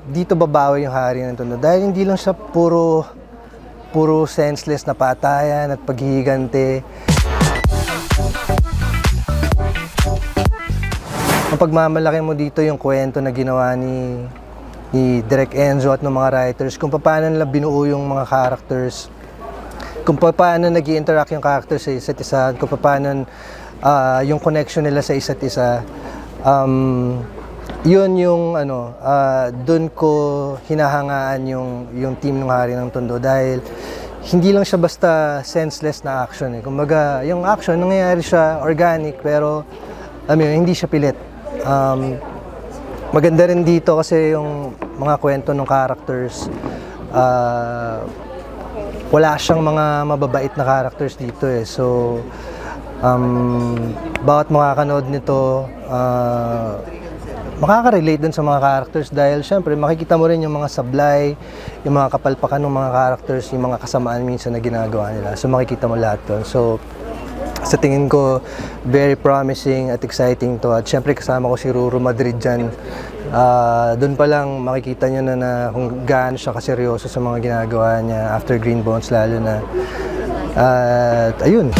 dito babawi yung hari ng Tondo dahil hindi lang siya puro senseless na patayan at paghihigante. Ang pagmamalaki mo dito yung kwento na ginawa ni Direk Enzo at ng mga writers, kung paano nila binuo yung mga characters, kung paano nag-i-interact yung characters sa isa't isa, kung paano yung connection nila sa isa't isa. Yun yung doon ko hinahangaan yung team ng Hari ng Tondo dahil hindi lang siya basta senseless na action. Kumbaga, yung action nangyayari siya organic pero hindi siya pilit. Maganda rin dito kasi yung mga kwento ng characters, wala siyang mga mababait na characters dito eh. So, bawat makakanood nito, makaka-relate dun sa mga characters dahil syempre makikita mo rin yung mga sablay, yung mga kapalpakan ng mga characters, yung mga kasamaan minsan na ginagawa nila. So, makikita mo lahat dun. So, sa tingin ko, very promising at exciting to. At syempre kasama ko si Ruru Madrid dyan. Doon pa lang makikita nyo na kung gaano siya kaseryoso sa mga ginagawa niya after Green Bones lalo na. At ayun.